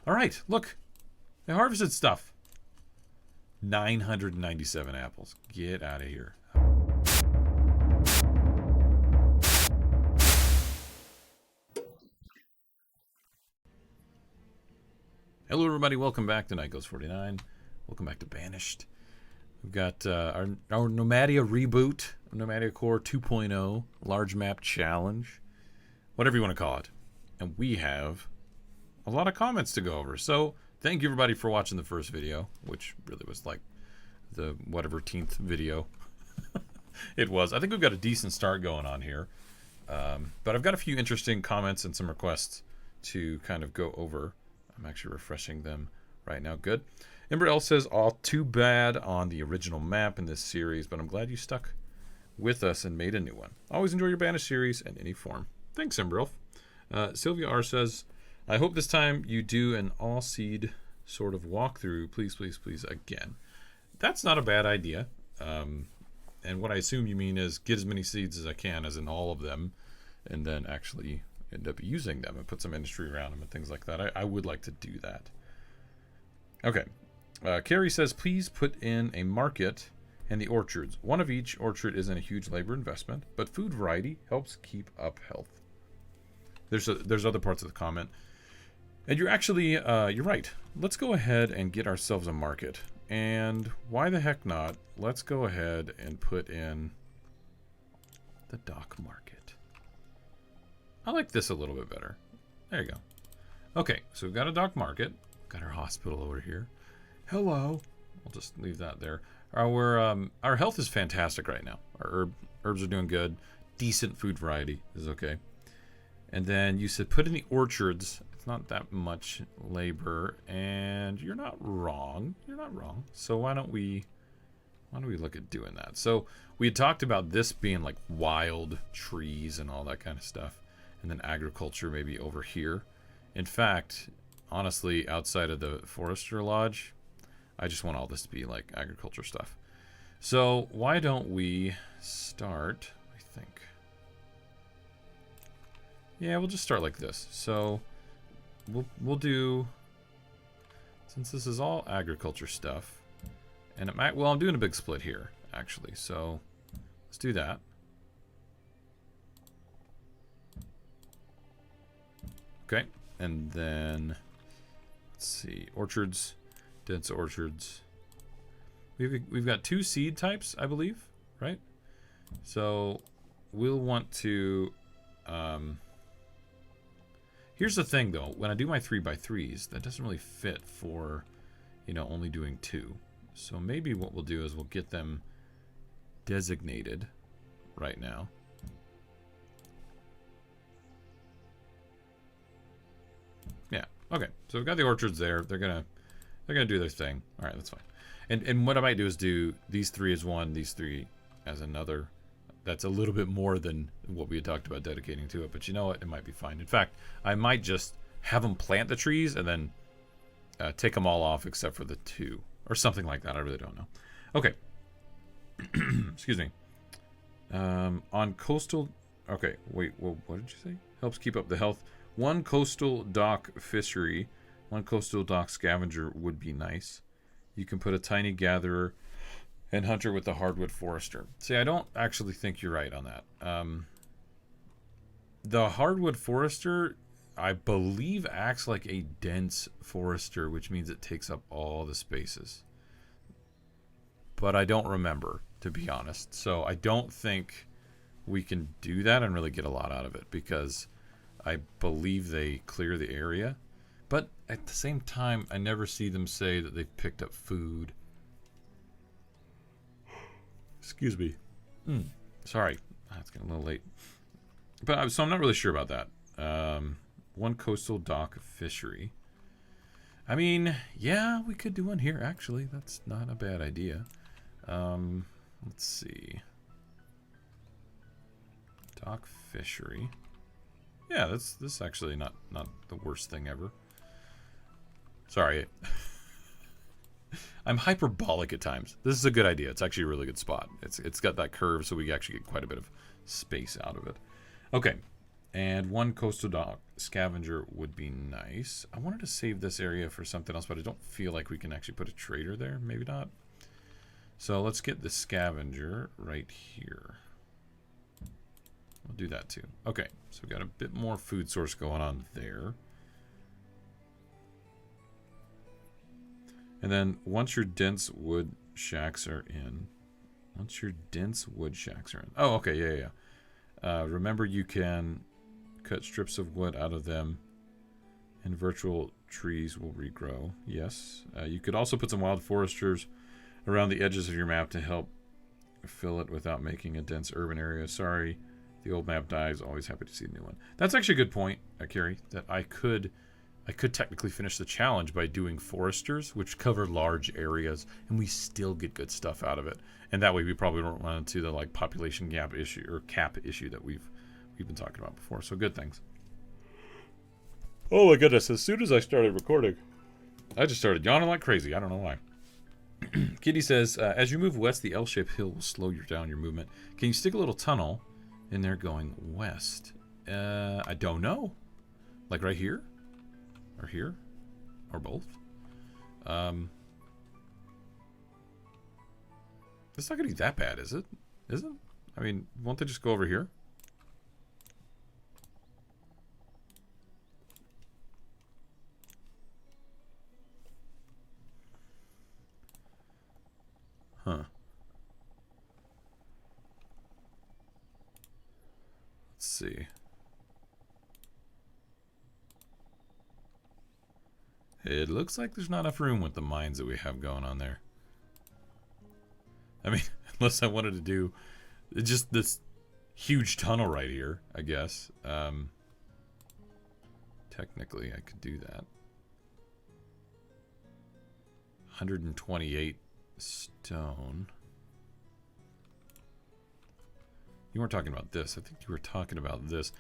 All right, look. They harvested stuff. 997 apples. Get out of here. Hello, everybody. Welcome back to Night Goes 49. Welcome back to Banished. We've got our Nomadia reboot, Nomadia Corp 2.0, large map challenge, whatever you want to call it. And we have a lot of comments to go over. So thank you, everybody, for watching the first video, which really was like the whatever 10th video it was. I think we've got a decent start going on here. But I've got a few interesting comments and some requests to kind of go over. I'm actually refreshing them right now. Good. Ember L says, all too bad on the original map in this series, but I'm glad you stuck with us and made a new one. Always enjoy your Banished series in any form. Thanks, Ember Elf. Sylvia R says, I hope this time you do an all-seed sort of walkthrough. Please, please, please, again. That's not a bad idea. And what I assume you mean is get as many seeds as I can, as in all of them, and then actually end up using them and put some industry around them and things like that. I would like to do that. Okay. Carrie says, please put in a market and the orchards. One of each orchard isn't a huge labor investment, but food variety helps keep up health. There's other parts of the comment. And you're actually, you're right. Let's go ahead and get ourselves a market. And why the heck not? Let's go ahead and put in the dock market. I like this a little bit better. There you go. Okay, so we've got a dock market. Got our hospital over here. Hello. We'll just leave that there. Our health is fantastic right now. Our herbs are doing good. Decent food variety is okay. And then you said put in the orchards. It's not that much labor, and you're not wrong. You're not wrong. So why don't we look at doing that? So we had talked about this being like wild trees and all that kind of stuff. And then agriculture maybe over here. In fact, honestly, outside of the Forester Lodge, I just want all this to be like agriculture stuff. So why don't we start, I think. Yeah, we'll just start like this. So we'll do, since this is all agriculture stuff, and it might, well, I'm doing a big split here, actually. So let's do that. Okay, and then let's see, orchards, dense orchards. We've got 2 seed types, I believe, right? So we'll want to. Here's the thing, though. When I do my 3x3s, that doesn't really fit for, only doing 2. So maybe what we'll do is we'll get them designated right now. Yeah. Okay. So we've got the orchards there. They're gonna do their thing. All right, that's fine. And what I might do is do these 3 as one, these 3 as another. That's a little bit more than what we had talked about dedicating to it. But you know what? It might be fine. In fact, I might just have them plant the trees and then take them all off except for the 2 or something like that. I really don't know. Okay. Excuse me. On coastal. Okay. Wait. Well, what did you say? Helps keep up the health. 1 coastal dock fishery, 1 coastal dock scavenger would be nice. You can put a tiny gatherer and hunter with the hardwood forester. See, I don't actually think you're right on that. The hardwood forester, I believe, acts like a dense forester, which means it takes up all the spaces. But I don't remember, to be honest. So I don't think we can do that and really get a lot out of it, because I believe they clear the area, but at the same time, I never see them say that they've picked up food. Excuse me. Sorry, it's getting a little late. But so I'm not really sure about that. 1 coastal dock fishery. I mean, yeah, we could do one here. Actually, that's not a bad idea. Let's see. Dock fishery. Yeah, this is actually not the worst thing ever. Sorry. I'm hyperbolic at times. This is a good idea. It's actually a really good spot. It's got that curve, so we actually get quite a bit of space out of it. Okay. And one coastal dock scavenger would be nice. I wanted to save this area for something else, but I don't feel like we can actually put a trader there. Maybe not. So let's get the scavenger right here. We'll do that too. Okay, so we've got a bit more food source going on there. And then once your dense wood shacks are in. Oh, okay, yeah. Remember, you can cut strips of wood out of them and virtual trees will regrow. Yes. You could also put some wild foresters around the edges of your map to help fill it without making a dense urban area. Sorry, the old map dies. Always happy to see a new one. That's actually a good point, Carrie, that I could technically finish the challenge by doing foresters, which cover large areas, and we still get good stuff out of it. And that way we probably won't run into the like population gap issue or cap issue that we've been talking about before. So good things. Oh my goodness, as soon as I started recording, I just started yawning like crazy. I don't know why. Kitty says, as you move west, the L-shaped hill will slow down your movement. Can you stick a little tunnel in there going west? I don't know. Like right here? Or here? Or both? It's not going to be that bad, is it? Is it? I mean, won't they just go over here? Huh. Let's see. It looks like there's not enough room with the mines that we have going on there. I mean, unless I wanted to do just this huge tunnel right here, I guess. Technically, I could do that. 128 stone. You weren't talking about this. I think you were talking about this.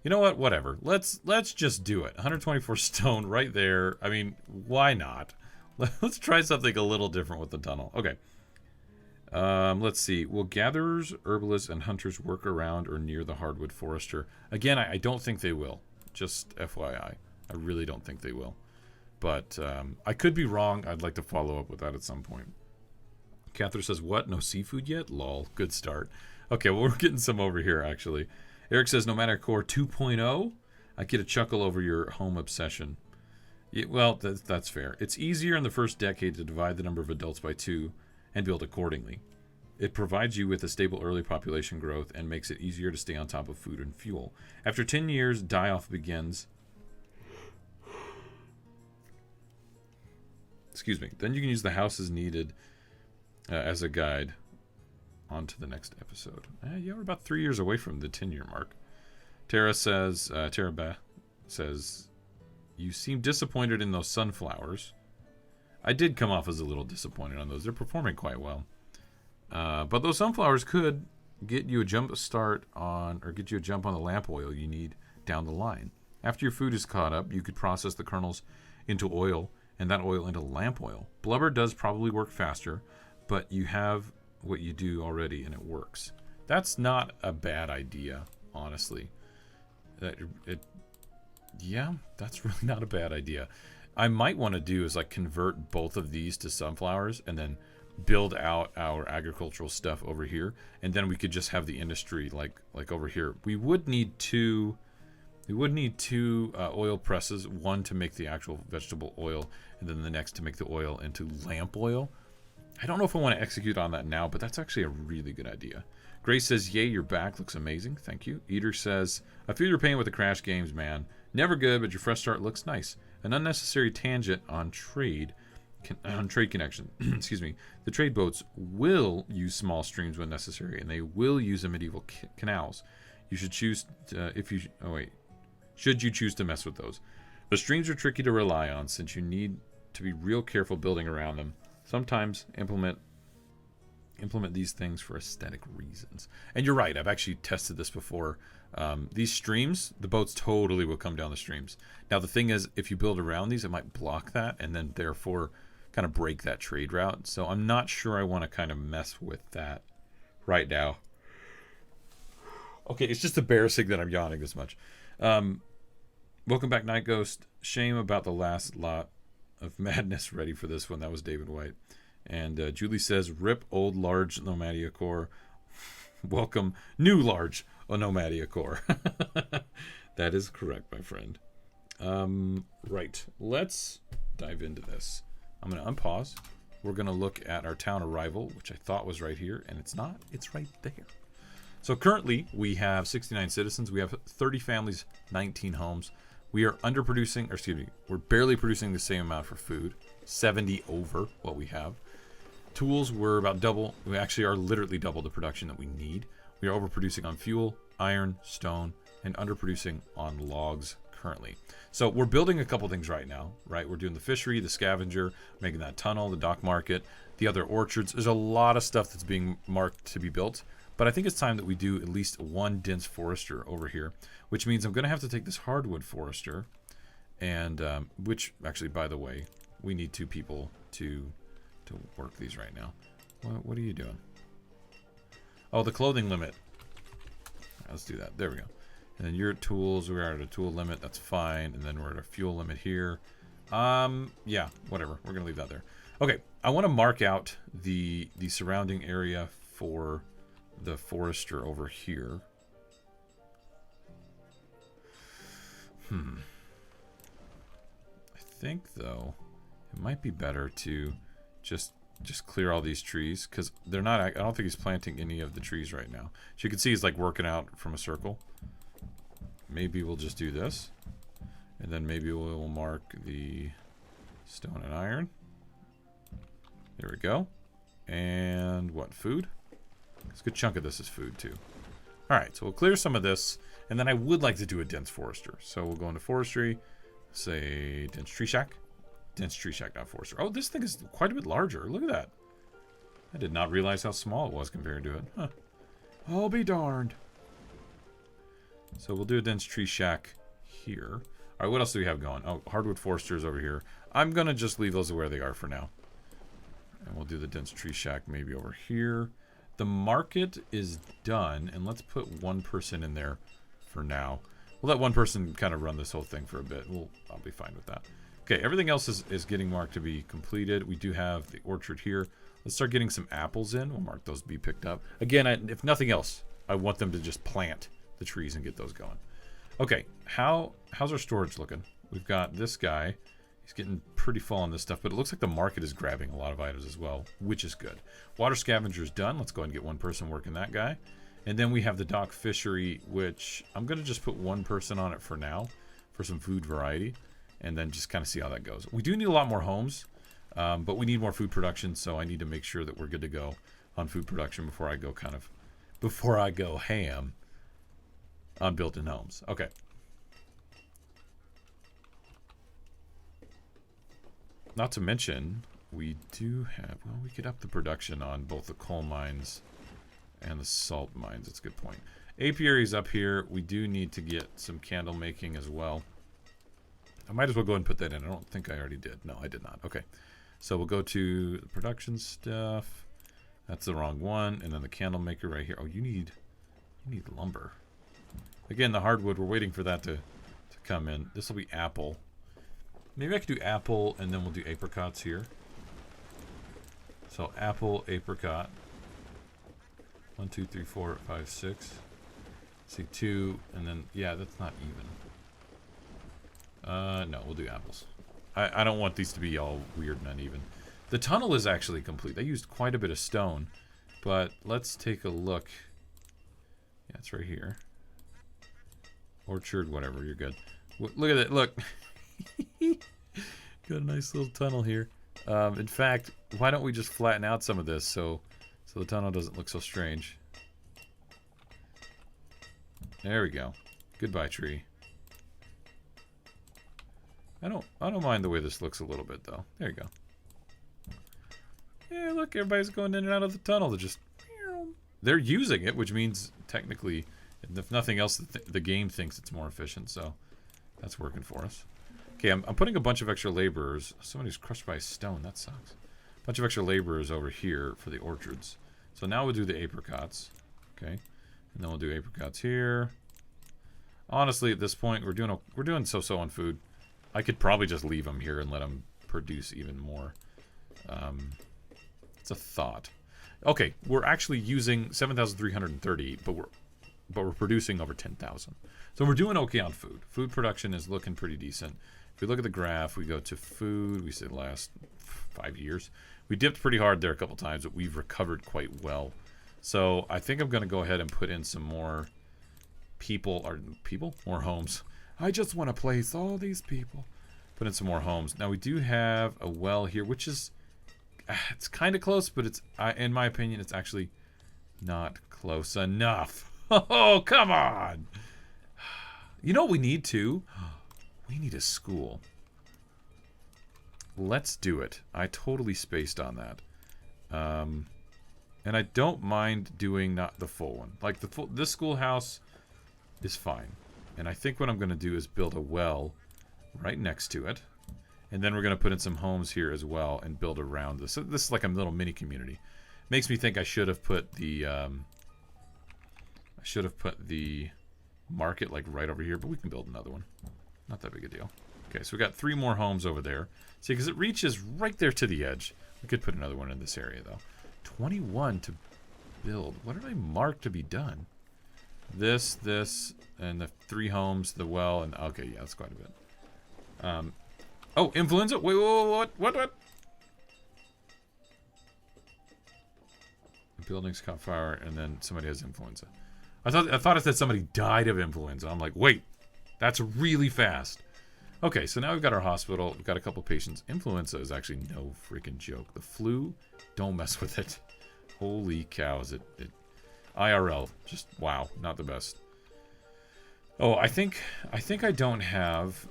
You know what? Whatever. Let's just do it. 124 stone right there. I mean, why not? Let's try something a little different with the tunnel. Okay. Let's see. Will gatherers, herbalists, and hunters work around or near the hardwood forester? Again, I don't think they will. Just FYI. I really don't think they will. But I could be wrong. I'd like to follow up with that at some point. Catherine says, what? No seafood yet? Lol. Good start. Okay, well, we're getting some over here, actually. Eric says, Nomadia Corp 2.0? I get a chuckle over your home obsession. Yeah, well, that's fair. It's easier in the first decade to divide the number of adults by 2 and build accordingly. It provides you with a stable early population growth and makes it easier to stay on top of food and fuel. After 10 years, die-off begins. Excuse me. Then you can use the houses needed as a guide on to the next episode. Yeah, we're about 3 years away from the 10-year mark. Tara says, you seem disappointed in those sunflowers. I did come off as a little disappointed on those. They're performing quite well. But those sunflowers could get you a jump start on, or get you a jump on the lamp oil you need down the line. After your food is caught up, you could process the kernels into oil, and that oil into lamp oil. Blubber does probably work faster, but you have what you do already, and it works. That's not a bad idea, honestly. Yeah, that's really not a bad idea. I might want to do is like convert both of these to sunflowers and then build out our agricultural stuff over here, and then we could just have the industry like over here. We would need two oil presses, one to make the actual vegetable oil and then the next to make the oil into lamp oil. I don't know if I want to execute on that now, but that's actually a really good idea. Grace says, yay, your back looks amazing. Thank you. Eater says, I feel your pain with the crash games, man. Never good, but your fresh start looks nice. An unnecessary tangent on trade connection. Excuse me. The trade boats will use small streams when necessary, and they will use the medieval canals. You should choose should you choose to mess with those. The streams are tricky to rely on since you need to be real careful building around them. Sometimes implement these things for aesthetic reasons. And you're right, I've actually tested this before. These streams, the boats totally will come down the streams. Now the thing is, if you build around these, it might block that and then therefore kind of break that trade route. So I'm not sure I want to kind of mess with that right now. Okay, it's just embarrassing that I'm yawning this much. Welcome back, Night Ghost. Shame about the last lot of madness ready for this one. That was David White. And Julie says, rip old large Nomadia Core. Welcome new large Nomadia Core. That is correct, my friend. Right. Let's dive into this. I'm going to unpause. We're going to look at our town arrival, which I thought was right here, and it's not. It's right there. So currently, we have 69 citizens. We have 30 families, 19 homes. We are underproducing, or excuse me, we're barely producing the same amount for food, 70 over what we have. Tools, we're about double. We actually are literally double the production that we need. We are overproducing on fuel, iron, stone, and underproducing on logs currently. So we're building a couple things right now, right? We're doing the fishery, the scavenger, making that tunnel, the dock market, the other orchards. There's a lot of stuff that's being marked to be built. But I think it's time that we do at least one dense forester over here, which means I'm going to have to take this hardwood forester, and which actually, by the way, we need 2 people to work these right now. What are you doing? Oh, the clothing limit. Right, let's do that. There we go. And then your tools, we're at a tool limit. That's fine. And then we're at a fuel limit here. Yeah, whatever. We're going to leave that there. Okay, I want to mark out the surrounding area for the forester over here. I think, though, it might be better to just clear all these trees, because they're not, I don't think he's planting any of the trees right now. So you can see he's like working out from a circle. Maybe we'll just do this, and then maybe we'll mark the stone and iron. There we go. And what, food? It's a good chunk of this is food too. Alright, so we'll clear some of this, and then I would like to do a dense forester. So we'll go into forestry, say dense tree shack. Dense tree shack, not forester. Oh, this thing is quite a bit larger. Look at that. I did not realize how small it was compared to it. Huh. I'll be darned. So we'll do a dense tree shack here. Alright, what else do we have going? Oh, hardwood foresters over here. I'm going to just leave those where they are for now. And we'll do the dense tree shack maybe over here. The market is done, and let's put 1 person in there for now. We'll let 1 person kind of run this whole thing for a bit. I'll be fine with that. Okay, everything else is getting marked to be completed. We do have the orchard here. Let's start getting some apples in. We'll mark those to be picked up. Again, if nothing else, I want them to just plant the trees and get those going. Okay, how's our storage looking? We've got this guy. He's getting pretty full on this stuff, but it looks like the market is grabbing a lot of items as well, which is good. Water scavenger is done. Let's go ahead and get 1 person working that guy. And then we have the dock fishery, which I'm going to just put 1 person on it for now for some food variety, and then just kind of see how that goes. We do need a lot more homes, but we need more food production, so I need to make sure that we're good to go on food production before I go ham on built-in homes. Okay. Not to mention, we do have, well, we could up the production on both the coal mines and the salt mines. That's a good point. Apiary's up here. We do need to get some candle making as well. I might as well go ahead and put that in. I don't think I already did. No, I did not. Okay. So we'll go to the production stuff. That's the wrong one. And then the candle maker right here. Oh, you need lumber. Again, the hardwood, we're waiting for that to come in. This will be apple. Maybe I could do apple, and then we'll do apricots here. So apple, apricot. 1, 2, 3, 4, 5, 6. See 2, and then, yeah, that's not even. No, we'll do apples. I don't want these to be all weird and uneven. The tunnel is actually complete. They used quite a bit of stone, but let's take a look. Yeah, it's right here. Orchard, whatever, you're good. Look at it, look. Got a nice little tunnel here. In fact, why don't we just flatten out some of this so the tunnel doesn't look so strange. There we go. Goodbye, tree. I don't mind the way this looks a little bit though. There you go. Yeah, look, everybody's going in and out of the tunnel. They're using it, which means technically, if nothing else, the game thinks it's more efficient. So that's working for us. Okay, I'm putting a bunch of extra laborers. Somebody's crushed by a stone. That sucks. A bunch of extra laborers over here for the orchards. So now we'll do the apricots. Okay. And then we'll do apricots here. Honestly, at this point, we're doing so-so on food. I could probably just leave them here and let them produce even more. It's a thought. Okay, we're actually using 7,330, but we're producing over 10,000. So we're doing okay on food. Food production is looking pretty decent. If we look at the graph, we go to food. We say the last 5 years. We dipped pretty hard there a couple times, but we've recovered quite well. So I think I'm going to go ahead and put in some more more homes. I just want to place all these people. Put in some more homes. Now we do have a well here, which is, it's kind of close, but it's, in my opinion, it's actually not close enough. Oh, come on. You know what we need to? We need a school. Let's do it. I totally spaced on that. And I don't mind doing not the full one. Like this schoolhouse is fine. And I think what I'm going to do is build a well right next to it. And then we're going to put in some homes here as well and build around this. So this is like a little mini community. Makes me think I should have put the market like right over here, but we can build another one. Not that big a deal. Okay, so we got 3 more homes over there. See, because it reaches right there to the edge. We could put another one in this area though. 21 to build. What did I mark to be done? This, and the 3 homes, the well, and okay, yeah, that's quite a bit. Oh, influenza? Wait, what? The buildings caught fire, and then somebody has influenza. I thought it said somebody died of influenza. I'm like, wait, that's really fast. Okay, so now we've got our hospital. We've got a couple patients. Influenza is actually no freaking joke. The flu, don't mess with it. Holy cow, is it IRL, just wow, not the best. Oh, I think I don't have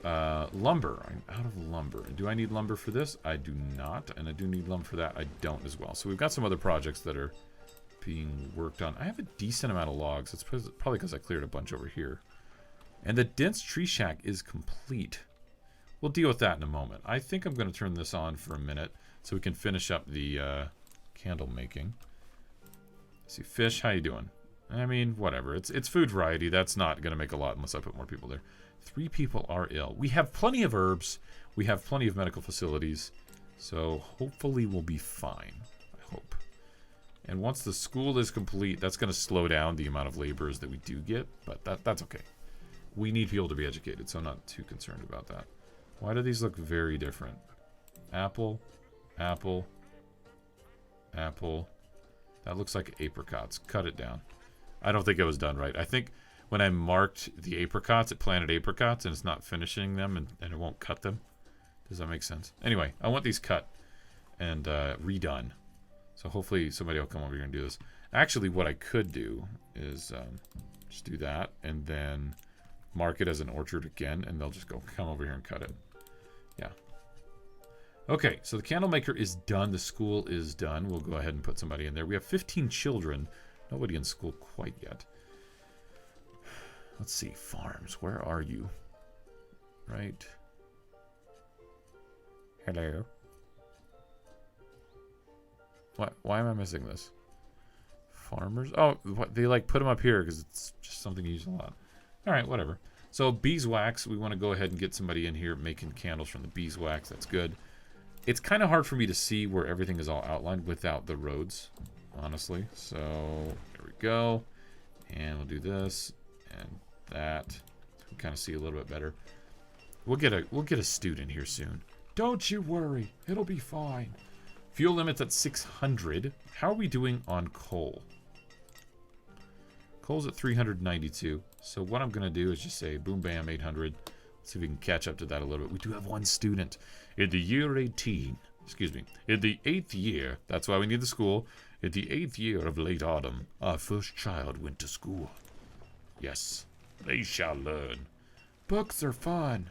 lumber. I'm out of lumber. Do I need lumber for this? I do not, and I do need lumber for that. I don't as well. So we've got some other projects that are being worked on. I have a decent amount of logs. It's probably because I cleared a bunch over here. And the dense tree shack is complete. We'll deal with that in a moment. I think I'm going to turn this on for a minute so we can finish up the candle making. Let's see, fish, how you doing? I mean, whatever. It's food variety. That's not going to make a lot unless I put more people there. 3 people are ill. We have plenty of herbs. We have plenty of medical facilities. So hopefully we'll be fine. I hope. And once the school is complete, that's going to slow down the amount of laborers that we do get. But that's okay. We need people to be educated, so I'm not too concerned about that. Why do these look very different? Apple, apple, apple. That looks like apricots. Cut it down. I don't think it was done right. I think when I marked the apricots, it planted apricots, and it's not finishing them, and it won't cut them. Does that make sense? Anyway, I want these cut and redone. So hopefully somebody will come over here and do this. Actually, what I could do is just do that, and then mark it as an orchard again, and they'll just come over here and cut it. Yeah. Okay, so the candle maker is done. The school is done. We'll go ahead and put somebody in there. We have 15 children. Nobody in school quite yet. Let's see. Farms. Where are you? Right. Hello. Why am I missing this? Farmers? Oh, what, they like put them up here because it's just something you use a lot. All right, whatever. So beeswax, we want to go ahead and get somebody in here making candles from the beeswax. That's good. It's kind of hard for me to see where everything is all outlined without the roads, honestly. So there we go. And we'll do this and that. So we kind of see a little bit better. We'll get a student here soon. Don't you worry. It'll be fine. Fuel limit's at 600. How are we doing on coal? Coal's at 392. So what I'm going to do is just say boom, bam, 800. Let's see if we can catch up to that a little bit. We do have 1 student. In the year 18, excuse me, in the 8th year, that's why we need the school. In the 8th year of late autumn, our first child went to school. Yes, they shall learn. Books are fun.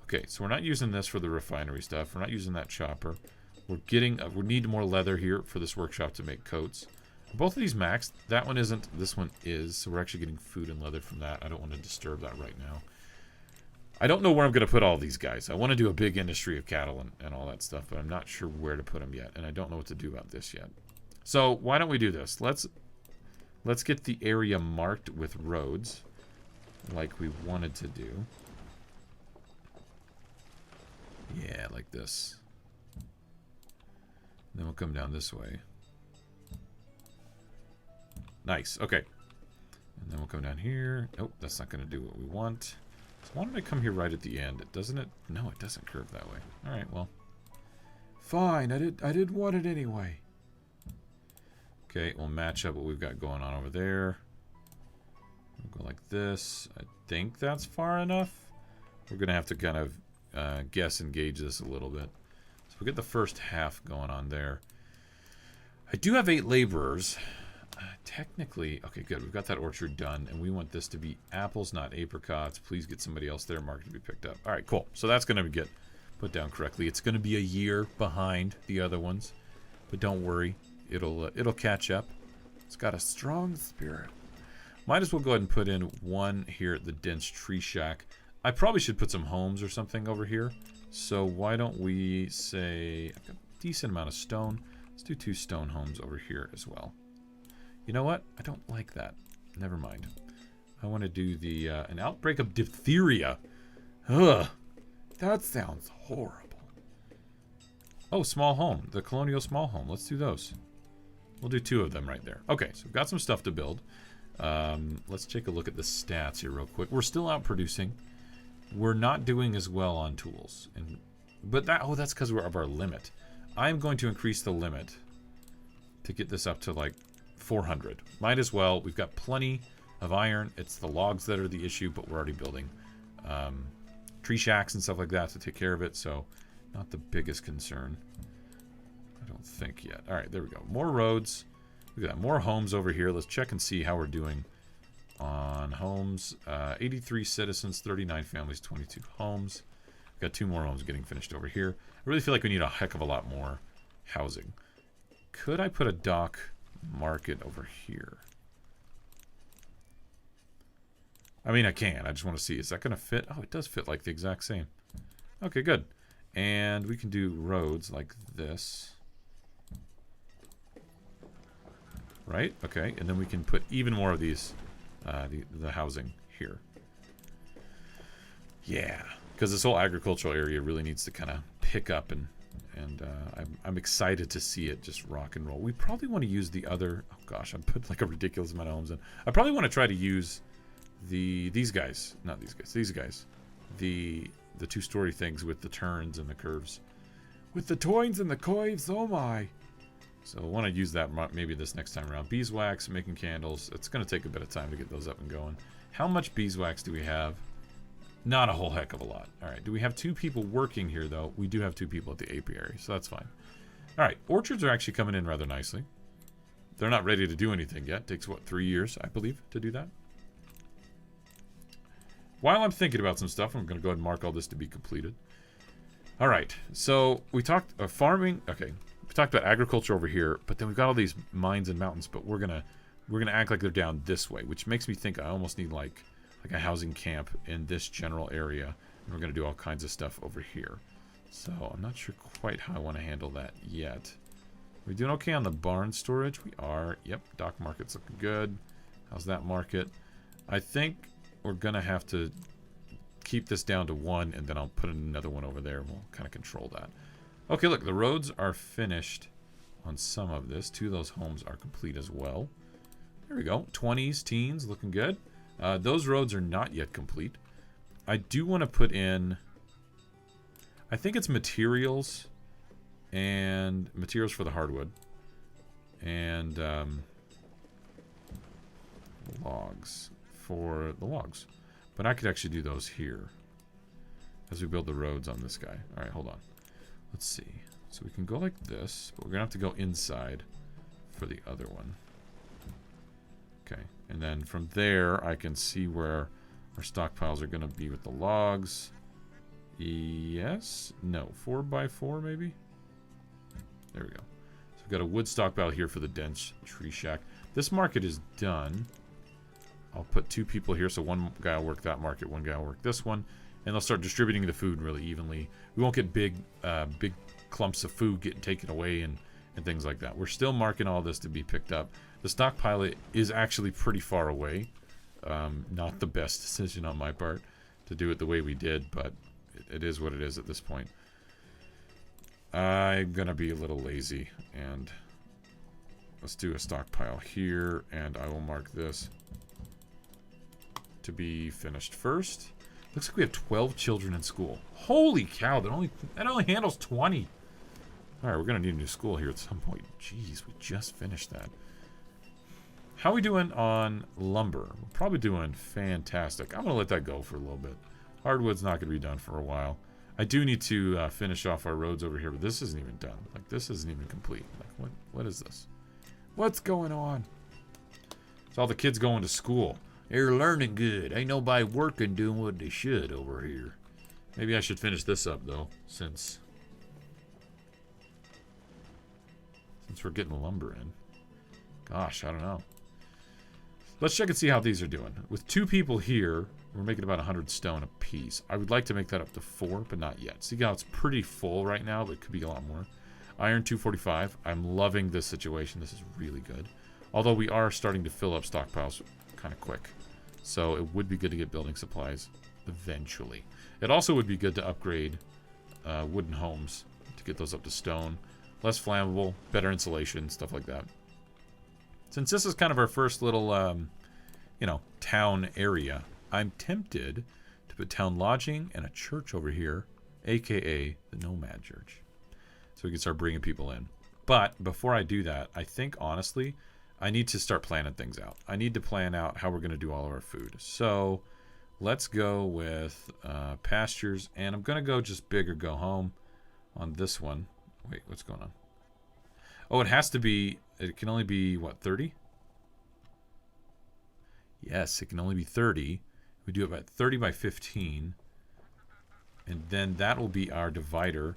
Okay, so we're not using this for the refinery stuff. We're not using that chopper. We're getting, we need more leather here for this workshop to make coats. Both of these maxed. That one isn't. This one is. So we're actually getting food and leather from that. I don't want to disturb that right now. I don't know where I'm going to put all these guys. I want to do a big industry of cattle and all that stuff, but I'm not sure where to put them yet. And I don't know what to do about this yet. So why don't we do this? Let's get the area marked with roads, like we wanted to do. Yeah, like this. Then we'll come down this way. Nice. Okay. And then we'll come down here. Nope, that's not going to do what we want. So why don't I come here right at the end? Doesn't it? No, it doesn't curve that way. All right, well. Fine. I did want it anyway. Okay, we'll match up what we've got going on over there. We'll go like this. I think that's far enough. We're going to have to kind of guess and gauge this a little bit. So we'll get the first half going on there. I do have 8 laborers. Technically, okay, good. We've got that orchard done, and we want this to be apples, not apricots. Please get somebody else there marked to be picked up. All right, cool. So that's going to get put down correctly. It's going to be a year behind the other ones, but don't worry. It'll catch up. It's got a strong spirit. Might as well go ahead and put in one here at the dense tree shack. I probably should put some homes or something over here. So why don't we say I've got a decent amount of stone. Let's do 2 stone homes over here as well. You know what? I don't like that. Never mind. I want to do the an outbreak of diphtheria. Ugh. That sounds horrible. Oh, small home. The colonial small home. Let's do those. We'll do 2 of them right there. Okay, so we've got some stuff to build. Let's take a look at the stats here real quick. We're still out producing. We're not doing as well on tools. But that's because we're of our limit. I'm going to increase the limit to get this up to like 400. Might as well. We've got plenty of iron. It's the logs that are the issue, but we're already building tree shacks and stuff like that to take care of it, so not the biggest concern. I don't think yet. All right, there we go. More roads. We've got more homes over here. Let's check and see how we're doing on homes. 83 citizens, 39 families, 22 homes. We've got 2 more homes getting finished over here. I really feel like we need a heck of a lot more housing. Could I put a dock market over here? I mean, I can. I just want to see. Is that going to fit? Oh, it does fit like the exact same. Okay, good. And we can do roads like this. Right? Okay. And then we can put even more of these, the housing here. Yeah. Because this whole agricultural area really needs to kind of pick up, and I'm excited to see it just rock and roll. We probably want to use the other... Oh, gosh. I put like a ridiculous amount of homes in. I probably want to try to use these guys. Not these guys. These guys. The 2-story things with the turns and the curves. With the toins and the coives, oh my. So I want to use that maybe this next time around. Beeswax, making candles. It's going to take a bit of time to get those up and going. How much beeswax do we have? Not a whole heck of a lot. All right. Do we have 2 people working here, though? We do have 2 people at the apiary, so that's fine. All right. Orchards are actually coming in rather nicely. They're not ready to do anything yet. It takes, what, 3 years, I believe, to do that? While I'm thinking about some stuff, I'm going to go ahead and mark all this to be completed. All right. So we talked farming. Okay. We talked about agriculture over here, but then we've got all these mines and mountains, but we're gonna act like they're down this way, which makes me think I almost need like a housing camp in this general area, and we're gonna do all kinds of stuff over here. So I'm not sure quite how I want to handle that yet. We're doing okay on the barn storage. We are. Yep, dock market's looking good. How's that market? I think we're gonna have to keep this down to 1, and then I'll put another one over there. We'll kind of control that. Okay, look, the roads are finished on some of this. 2 of those homes are complete as well. There we go. 20s, teens, looking good. Those roads are not yet complete. I do want to put in... I think it's materials and materials for the hardwood. And logs for the logs. But I could actually do those here as we build the roads on this guy. All right, hold on. Let's see. So we can go like this, but we're going to have to go inside for the other one. Okay. And then from there, I can see where our stockpiles are going to be with the logs. Yes? No. 4x4 maybe? There we go. So we've got a wood stockpile here for the dense tree shack. This market is done. I'll put 2 people here, so one guy will work that market, one guy will work this one. And they'll start distributing the food really evenly. We won't get big clumps of food getting taken away and things like that. We're still marking all this to be picked up. The stockpile is actually pretty far away. Not the best decision on my part to do it the way we did, but it is what it is at this point. I'm gonna be a little lazy, and let's do a stockpile here, and I will mark this to be finished first. Looks like we have 12 children in school. Holy cow, that only handles 20. Alright, we're gonna need a new school here at some point. Jeez, we just finished that. How are we doing on lumber? We're probably doing fantastic. I'm gonna let that go for a little bit. Hardwood's not gonna be done for a while. I do need to finish off our roads over here, but this isn't even done. Like, this isn't even complete. Like, what is this? What's going on? It's all the kids going to school. They're learning good. Ain't nobody working doing what they should over here. Maybe I should finish this up, though, since we're getting the lumber in. Gosh, I don't know. Let's check and see how these are doing. With 2 people here, we're making about 100 stone a piece. I would like to make that up to 4, but not yet. See how it's pretty full right now, but it could be a lot more. Iron 245. I'm loving this situation. This is really good. Although we are starting to fill up stockpiles kind of quick. So it would be good to get building supplies eventually. It also would be good to upgrade wooden homes to get those up to stone. Less flammable, better insulation, stuff like that. Since this is kind of our first little, you know, town area, I'm tempted to put town lodging and a church over here, aka the Nomad Church. So we can start bringing people in. But before I do that, I think, honestly, I need to start planning things out. I need to plan out how we're going to do all of our food. So let's go with pastures. And I'm going to go just big or go home on this one. Wait, what's going on? Oh, it has to be, it can only be, what, 30? Yes, it can only be 30. We do it about 30 by 15. And then that will be our divider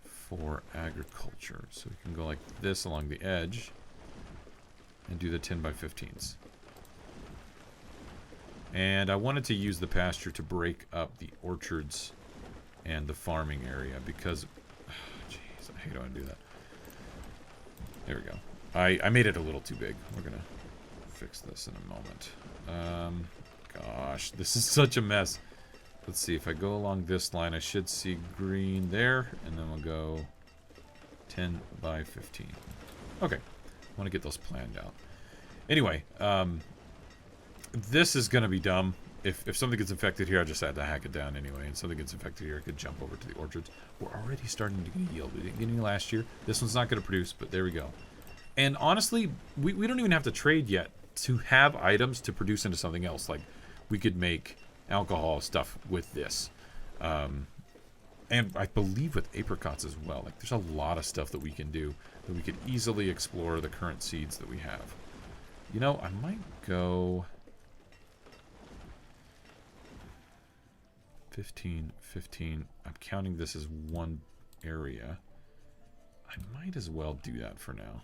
for agriculture. So we can go like this along the edge and do the 10 by 15s. And I wanted to use the pasture to break up the orchards and the farming area because, jeez, I hate when I do that. There we go. I made it a little too big. We're gonna fix this in a moment. Gosh, this is such a mess. Let's see, if I go along this line, I should see green there, and then we'll go 10 by 15. Okay, I want to get those planned out. Anyway, this is gonna be dumb. If something gets infected here, I just had to hack it down anyway. And something gets infected here, I could jump over to the orchards. We're already starting to get yield. We didn't get any last year. This one's not going to produce, but there we go. And honestly, we don't even have to trade yet to have items to produce into something else. Like, we could make alcohol stuff with this. And I believe with apricots as well. Like, there's a lot of stuff that we can do that we could easily explore the current seeds that we have. You know, I might go 15, 15. I'm counting this as one area. I might as well do that for now.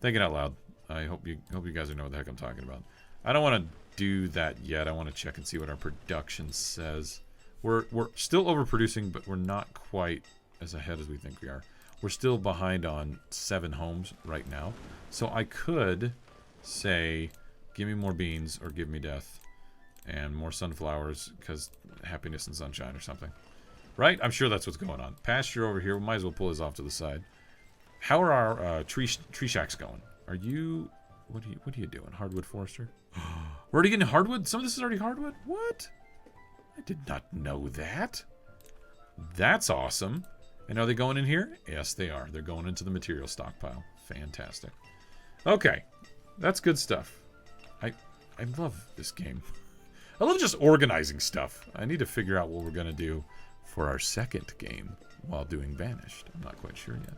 Thinking out loud. I hope you guys know what the heck I'm talking about. I don't want to do that yet. I want to check and see what our production says. We're still overproducing, but we're not quite as ahead as we think we are. We're still behind on 7 homes right now. So I could say, give me more beans or give me death. And more sunflowers, because happiness and sunshine or something. Right? I'm sure that's what's going on. Pasture over here. We might as well pull this off to the side. How are our tree shacks going? Are you... What are you doing? Hardwood forester? We're already getting hardwood? Some of this is already hardwood? What? I did not know that. That's awesome. And are they going in here? Yes, they are. They're going into the material stockpile. Fantastic. Okay. That's good stuff. I love this game. I love just organizing stuff. I need to figure out what we're going to do for our second game while doing Banished. I'm not quite sure yet.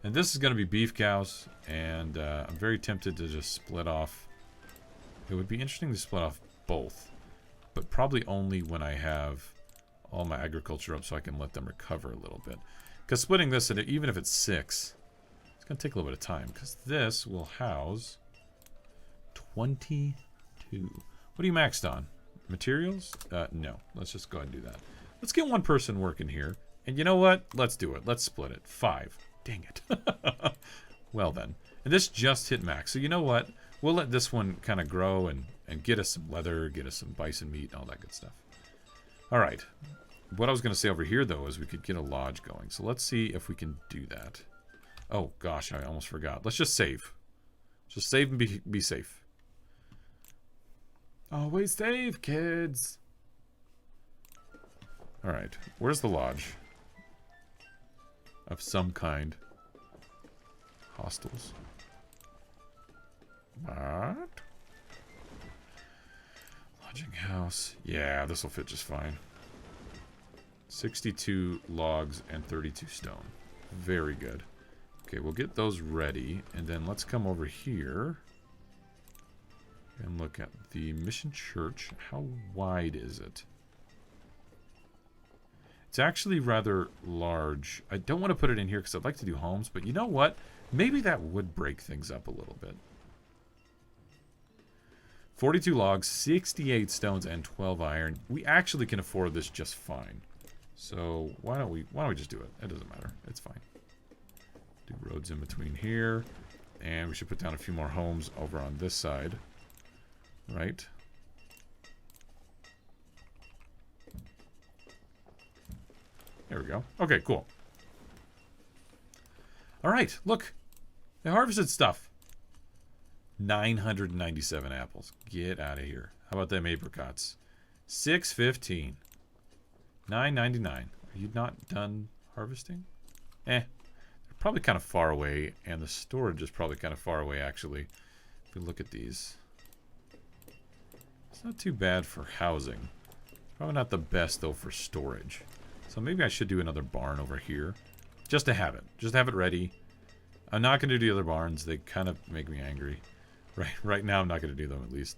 And this is going to be beef cows, and I'm very tempted to just split off. It would be interesting to split off both, but probably only when I have all my agriculture up so I can let them recover a little bit. Because splitting this, even if it's 6, it's going to take a little bit of time, because this will house 22. What are you maxed on? Materials? No. Let's just go ahead and do that. Let's get one person working here. And you know what? Let's do it. Let's split it. 5. Dang it. Well then. And this just hit max. So you know what? We'll let this one kind of grow and get us some leather, get us some bison meat, and all that good stuff. All right. What I was going to say over here, though, is we could get a lodge going. So let's see if we can do that. Oh, gosh, I almost forgot. Let's just save. Just save and be safe. Always save, kids. All right. Where's the lodge? Of some kind. Hostels. What? Lodging house. Yeah, this will fit just fine. 62 logs and 32 stone. Very good. Okay, we'll get those ready. And then let's come over here. And look at the mission church. How wide is it? It's actually rather large. I don't want to put it in here because I'd like to do homes. But you know what? Maybe that would break things up a little bit. 42 logs, 68 stones, and 12 iron. We actually can afford this just fine. So why don't we just do it? It doesn't matter. It's fine. Do roads in between here. And we should put down a few more homes over on this side. Right? There we go. Okay, cool. Alright, look. They harvested stuff. 997 apples. Get out of here. How about them apricots? 615. 9.99. Are you not done harvesting? They're probably kind of far away, and the storage is probably kind of far away, actually. If we look at these. It's not too bad for housing. Probably not the best, though, for storage. So maybe I should do another barn over here. Just to have it. Just to have it ready. I'm not going to do the other barns. They kind of make me angry. Right now, I'm not going to do them, at least.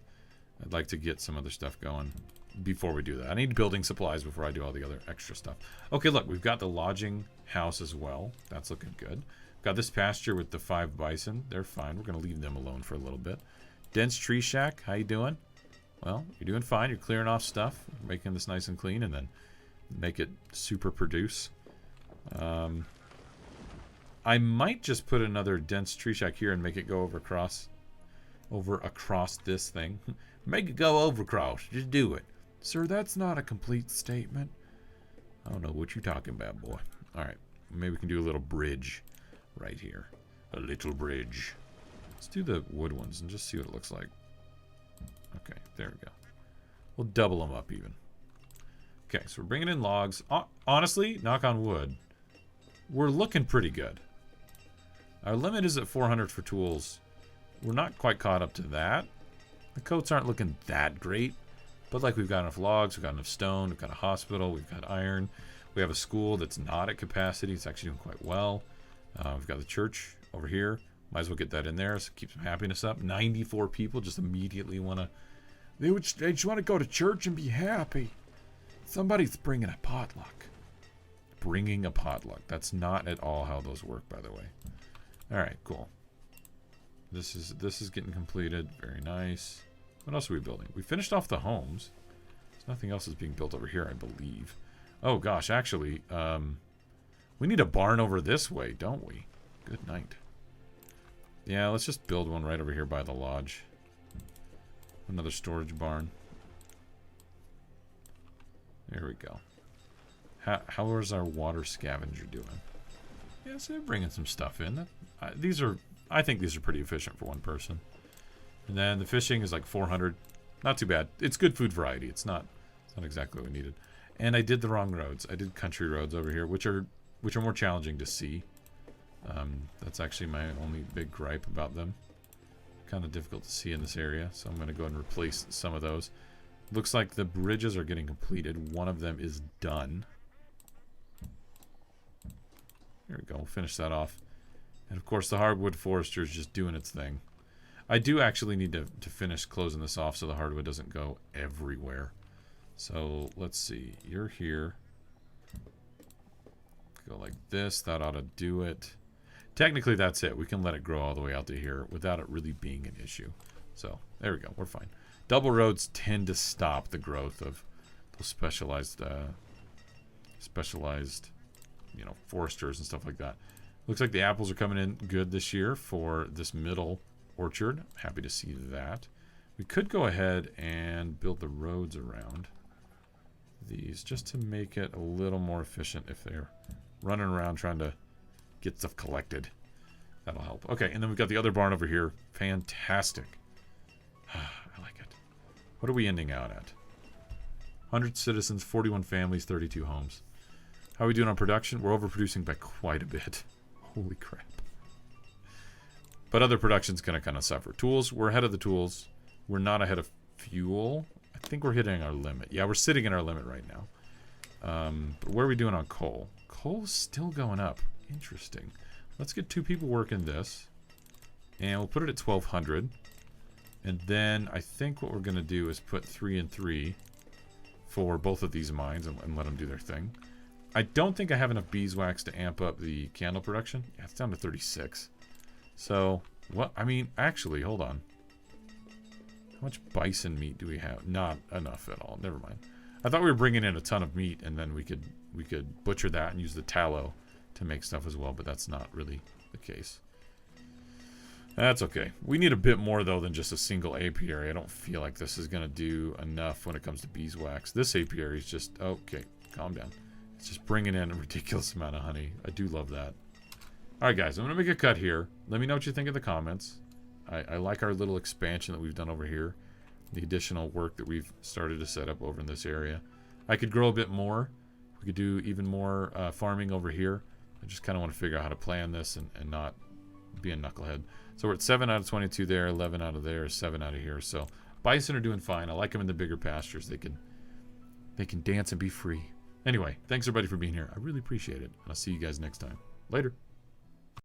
I'd like to get some other stuff going before we do that. I need building supplies before I do all the other extra stuff. Okay, look. We've got the lodging house as well. That's looking good. Got this pasture with the 5 bison. They're fine. We're going to leave them alone for a little bit. Dense tree shack. How you doing? Well, you're doing fine. You're clearing off stuff. Making this nice and clean, and then make it super produce. I might just put another dense tree shack here and make it go over across this thing. Make it go over across. Just do it. Sir, that's not a complete statement. I don't know what you're talking about, boy. Alright. Maybe we can do a little bridge right here. A little bridge. Let's do the wood ones and just see what it looks like. Okay, there we go. We'll double them up even. Okay, so we're bringing in logs. Honestly, knock on wood, we're looking pretty good. Our limit is at 400 for tools. We're not quite caught up to that. The coats aren't looking that great. But like we've got enough logs, we've got enough stone, we've got a hospital, we've got iron. We have a school that's not at capacity. It's actually doing quite well. We've got the church over here. Might as well get that in there so keep some happiness up. 94 people just immediately want to... They just want to go to church and be happy. Somebody's bringing a potluck. Bringing a potluck. That's not at all how those work, by the way. Alright, cool. This is getting completed. Very nice. What else are we building? We finished off the homes. There's nothing else is being built over here, I believe. Oh, gosh, actually, we need a barn over this way, don't we? Good night. Yeah, let's just build one right over here by the lodge. Another storage barn. There we go. How is our water scavenger doing? Yeah, so they're bringing some stuff in. I think these are pretty efficient for one person. And then the fishing is like 400. Not too bad. It's good food variety. It's not exactly what we needed. And I did the wrong roads. I did country roads over here, which are more challenging to see. That's actually my only big gripe about them. Kind of difficult to see in this area, so I'm going to go ahead and replace some of those. Looks like the bridges are getting completed. One of them is done. There we go. We'll finish that off. And of course, the hardwood forester is just doing its thing. I do actually need to finish closing this off so the hardwood doesn't go everywhere. So let's see. You're here. Go like this. That ought to do it. Technically, that's it. We can let it grow all the way out to here without it really being an issue. So there we go. We're fine. Double roads tend to stop the growth of those specialized, foresters and stuff like that. Looks like the apples are coming in good this year for this middle orchard. Happy to see that. We could go ahead and build the roads around these just to make it a little more efficient if they're running around trying to get stuff collected. That'll help. Okay, and then we've got the other barn over here. Fantastic. I like it. What are we ending out at? 100 citizens, 41 families, 32 homes. How are we doing on production? We're overproducing by quite a bit. Holy crap. But other production's going to kind of suffer. Tools, we're ahead of the tools. We're not ahead of fuel. I think we're hitting our limit. Yeah, we're sitting in our limit right now. But what are we doing on coal? Coal's still going up. Interesting. Let's get 2 people working this. And we'll put it at 1,200. And then I think what we're going to do is put 3 and 3 for both of these mines and let them do their thing. I don't think I have enough beeswax to amp up the candle production. Yeah, it's down to 36. So, what? I mean, actually, hold on. How much bison meat do we have? Not enough at all. Never mind. I thought we were bringing in a ton of meat, and then we could butcher that and use the tallow to make stuff as well, but that's not really the case. That's okay. We need a bit more, though, than just a single apiary. I don't feel like this is going to do enough when it comes to beeswax. This apiary is just... Okay, calm down. It's just bringing in a ridiculous amount of honey. I do love that. Alright, guys. I'm going to make a cut here. Let me know what you think in the comments. I like our little expansion that we've done over here. The additional work that we've started to set up over in this area. I could grow a bit more. We could do even more farming over here. I just kind of want to figure out how to plan this and not be a knucklehead. So we're at 7 out of 22 there, 11 out of there, 7 out of here. So bison are doing fine. I like them in the bigger pastures. They can dance and be free. Anyway, thanks everybody for being here. I really appreciate it. And I'll see you guys next time. Later.